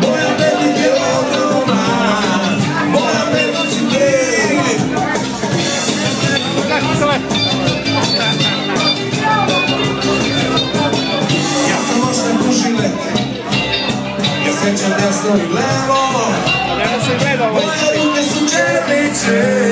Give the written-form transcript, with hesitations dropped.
moja baby je ogromna, moja baby si ti. Ja sam možda duži let, ja sećam desno i levo, moje ruke su černiče.